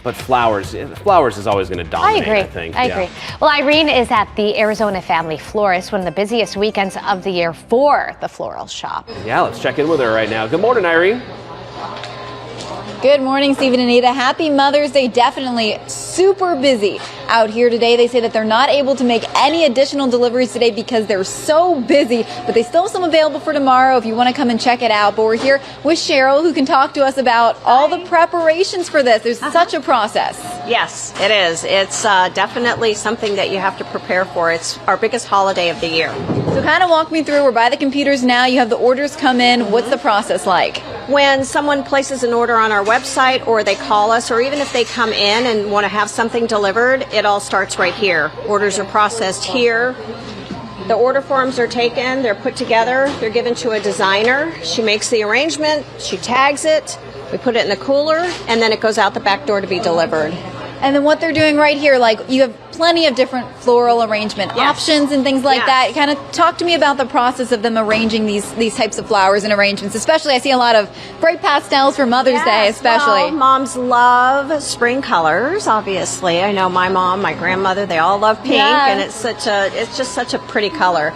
But flowers is always going to dominate, I think. I agree. Well, Irene is at the Arizona Family Florist, one of the busiest weekends of the year for the floral shop. Yeah, let's check in with her right now. Good morning, Irene. Good morning, Steve and Anita. Happy Mother's Day. Definitely super busy out here today. They say that they're not able to make any additional deliveries today because they're so busy, but they still have some available for tomorrow if you want to come and check it out. But we're here with Cheryl, who can talk to us about all the preparations for this. There's such a process. Yes, it is. It's definitely something that you have to prepare for. It's our biggest holiday of the year. So kind of walk me through. We're by the computers now. You have the orders come in. What's the process like? When someone places an order on our website, or they call us, or even if they come in and want to have something delivered, it all starts right here. Orders are processed here. The order forms are taken, they're put together, they're given to a designer. She makes the arrangement, she tags it, we put it in the cooler, and then it goes out the back door to be delivered. And then what they're doing right here, like you have plenty of different floral arrangement options and things like that. Kind of talk to me about the process of them arranging these types of flowers and arrangements. Especially, I see a lot of bright pastels for Mother's Day, especially. Well, moms love spring colors, obviously. I know my mom, my grandmother, they all love pink, and it's just such a pretty color.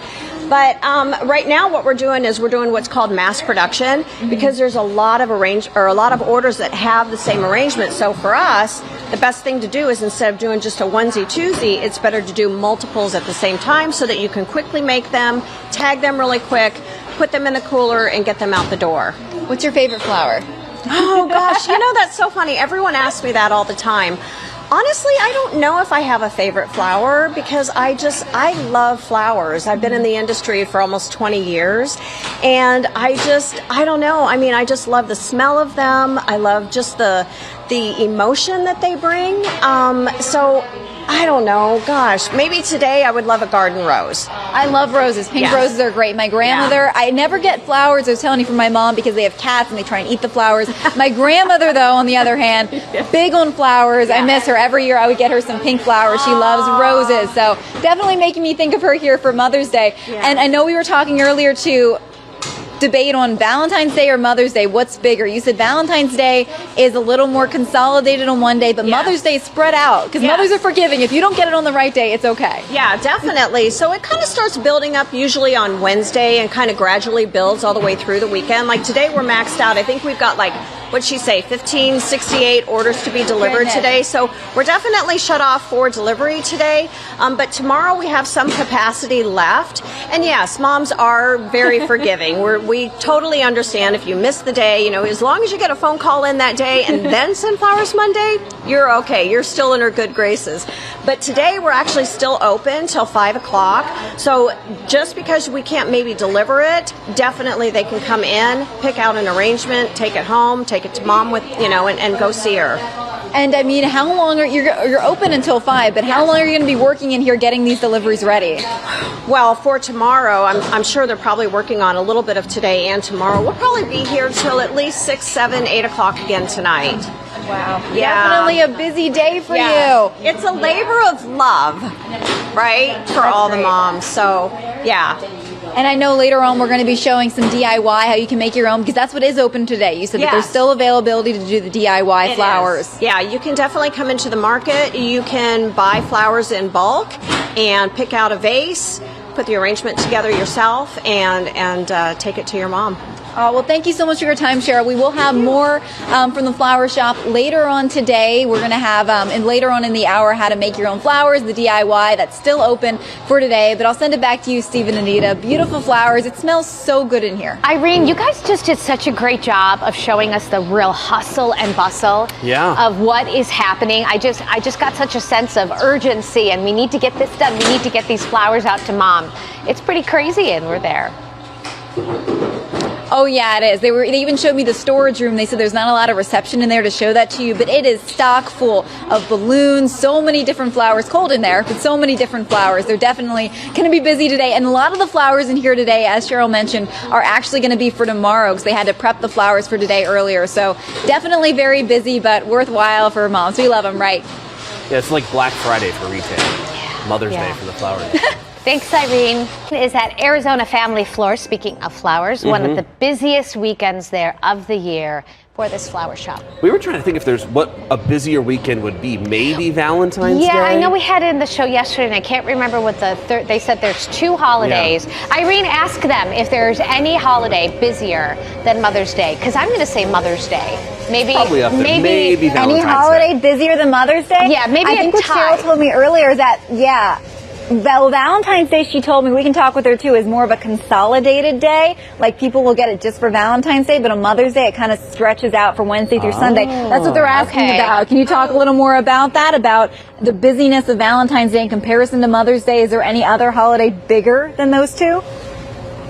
But right now, what we're doing is we're doing what's called mass production, because there's a lot of orders that have the same arrangement. So for us, the best thing to do is, instead of doing just a onesie twosie, it's better to do multiples at the same time so that you can quickly make them, tag them really quick, put them in the cooler, and get them out the door. What's your favorite flower? Oh gosh, that's so funny. Everyone asks me that all the time. Honestly, I don't know if I have a favorite flower, because I love flowers. I've been in the industry for almost 20 years, and I don't know. I mean, I just love the smell of them. I love just the emotion that they bring. So I don't know. Gosh, maybe today I would love a garden rose. I love roses. Pink roses are great. My grandmother, I never get flowers, I was telling you, from my mom, because they have cats and they try and eat the flowers. My grandmother, though, on the other hand, big on flowers. I miss her. Every year I would get her some pink flowers. She loves roses. So definitely making me think of her here for Mother's Day. And I know we were talking earlier, too, debate on Valentine's Day or Mother's Day. What's bigger? You said Valentine's Day is a little more consolidated on one day, but Mother's Day is spread out, because mothers are forgiving. If you don't get it on the right day, it's okay. Yeah, definitely. So it kind of starts building up usually on Wednesday and kind of gradually builds all the way through the weekend. Like today we're maxed out. I think we've got, like, what'd she say, 1568 orders to be delivered today. So we're definitely shut off for delivery today. But tomorrow we have some capacity left. And yes, moms are very forgiving. We totally understand if you miss the day. As long as you get a phone call in that day and then send flowers Monday, you're okay. You're still in her good graces. But today we're actually still open till 5 o'clock. So just because we can't maybe deliver it, definitely they can come in, pick out an arrangement, take it home, take it to mom with, and go see her. And I mean, how long you're open until 5, but how long are you going to be working in here getting these deliveries ready? Well, for tomorrow, I'm sure they're probably working on a little bit of today and tomorrow. We'll probably be here till at least 6, 7, 8 o'clock again tonight. Wow. Yeah. Definitely a busy day for you. It's a labor of love, right? For all the moms. So, yeah. And I know later on we're going to be showing some DIY, how you can make your own, because that's what is open today. You said that there's still availability to do the DIY flowers. Yeah, you can definitely come into the market. You can buy flowers in bulk and pick out a vase, put the arrangement together yourself, and take it to your mom. Well, thank you so much for your time, Cheryl. We will have more from the flower shop later on today. We're going to have, and later on in the hour, how to make your own flowers, the DIY. That's still open for today. But I'll send it back to you, Steve and Anita. Beautiful flowers. It smells so good in here. Irene, you guys just did such a great job of showing us the real hustle and bustle of what is happening. I just got such a sense of urgency, and we need to get this done. We need to get these flowers out to mom. It's pretty crazy, and we're there. Oh yeah, it is. They even showed me the storage room. They said there's not a lot of reception in there to show that to you, but it is stock full of balloons, so many different flowers. Cold in there, but so many different flowers. They're definitely going to be busy today, and a lot of the flowers in here today, as Cheryl mentioned, are actually going to be for tomorrow, because they had to prep the flowers for today earlier. So definitely very busy, but worthwhile for moms. We love them, right? Yeah, it's like Black Friday for retail. Mother's Day for the flowers. Thanks, Irene. Is at Arizona Family Florist. Speaking of flowers, one of the busiest weekends there of the year. for this flower shop. We were trying to think if there's what a busier weekend would be. Maybe Valentine's Day? Yeah, I know we had it in the show yesterday, and I can't remember what they said there's 2 holidays. Yeah. Irene, ask them if there's any holiday busier than Mother's Day, because I'm going to say Mother's Day. Maybe maybe Valentine's any holiday busier than Mother's Day? Yeah, maybe I think what Cheryl told me earlier is that, Valentine's Day, she told me, we can talk with her too, is more of a consolidated day. Like people will get it just for Valentine's Day, but on Mother's Day it kind of stretches out from Wednesday through Sunday. That's what they're asking about. Can you talk a little more about that, about the busyness of Valentine's Day in comparison to Mother's Day? Is there any other holiday bigger than those two?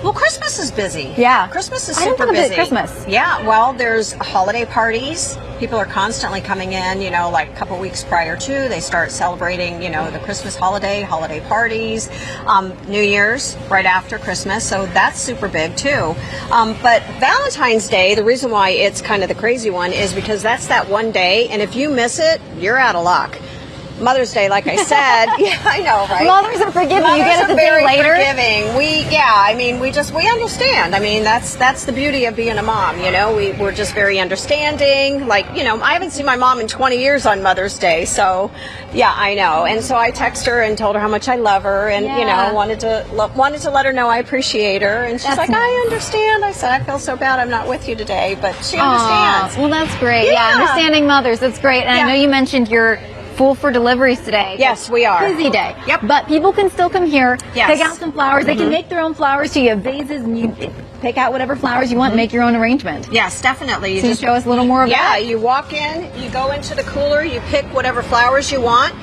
Well, Christmas is busy. Yeah. Christmas is super super busy. Christmas. Yeah, well, there's holiday parties. People are constantly coming in, like a couple weeks prior to. They start celebrating, the Christmas holiday parties, New Year's right after Christmas. So that's super big too. But Valentine's Day, the reason why it's kind of the crazy one is because that's that one day. And if you miss it, you're out of luck. Mother's Day, like I said, yeah, I know, right? Mothers are forgiving. You get it the day later. Forgiving. We understand. I mean, that's the beauty of being a mom. We're just very understanding. Like, I haven't seen my mom in 20 years on Mother's Day, so yeah, I know. And so I text her and told her how much I love her, and wanted to let her know I appreciate her. And she's like, I understand. I said, I feel so bad I'm not with you today, but she understands. Well, that's great. Yeah, understanding mothers, that's great. And I know you mentioned you're full for deliveries today. Yes, we are. Busy day. Yep. But people can still come here, yes. pick out some flowers. They can make their own flowers. So you have vases, and you pick out whatever flowers you want and make your own arrangement. Yes, definitely. Can you show us a little more about Yeah, you walk in, you go into the cooler, you pick whatever flowers you want,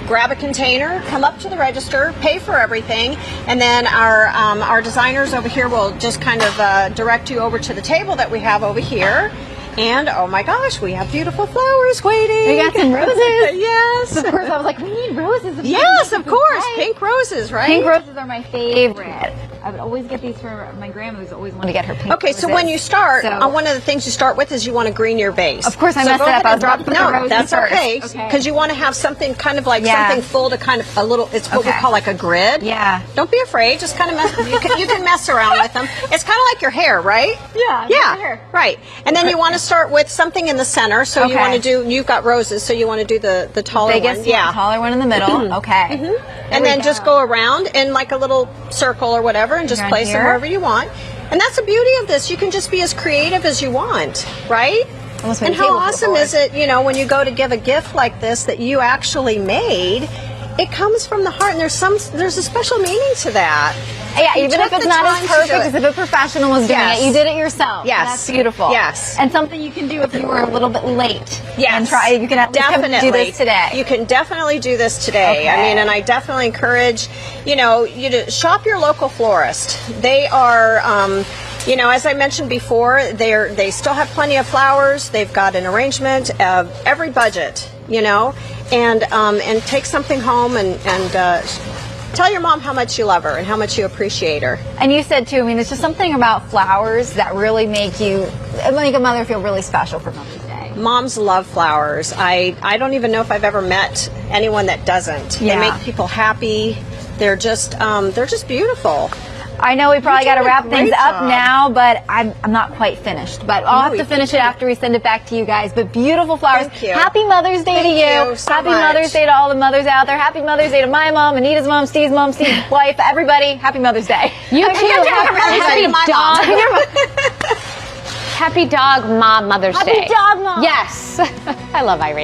grab a container, come up to the register, pay for everything, and then our designers over here will just kind of direct you over to the table that we have over here. And oh my gosh, we have beautiful flowers waiting. You got some roses? Yes. Of course, I was like, we need roses. Yes, of course. Pink roses, right? Pink roses are my favorite. I would always get these for my grandmother's. Always wanted to get her pink roses. So when you start, one of the things you start with is you want to green your base. Of course, I messed it up. I was about to put the roses that's first. okay. Because you want to have something kind of like something full to kind of a little. It's what we call like a grid. Yeah. Don't be afraid. Just kind of mess. You can mess around with them. It's kind of like your hair, right? Yeah. Yeah. Hair. Right. And then you want to start with something in the center. So you want to do. You've got roses, so you want to do the taller one. Yeah. The taller one in the middle. Okay. And then just go around in like a little circle or whatever, and just place them wherever you want. And that's the beauty of this. You can just be as creative as you want, right? And how awesome is it, when you go to give a gift like this that you actually made, it comes from the heart, and there's a special meaning to that. Yeah, even if it's not as perfect as if a professional was doing it, you did it yourself. Yes. That's beautiful. Yes. And something you can do if you were a little bit late. Yes. And you can at least come do this today. You can definitely do this today. Okay. I mean, and I definitely encourage, you to shop your local florist. They are, as I mentioned before, they still have plenty of flowers. They've got an arrangement of every budget, and take something home and tell your mom how much you love her and how much you appreciate her. And you said too, it's just something about flowers that really make a mother feel really special for Mother's Day. Moms love flowers. I don't even know if I've ever met anyone that doesn't. Yeah. They make people happy. They're just beautiful. I know we probably got to wrap things up job. now, but I'm not quite finished. But I'll have to finish it after we send it back to you guys. But beautiful flowers. Thank you. Happy Mother's Day to you. So Happy much. Mother's Day to all the mothers out there. Happy Mother's Day to my mom, Anita's mom, Steve's mom, Steve's wife, everybody. Happy Mother's Day. You too. Happy dog. Happy dog mom Mother's Day. Happy dog mom. Yes. I love Irene.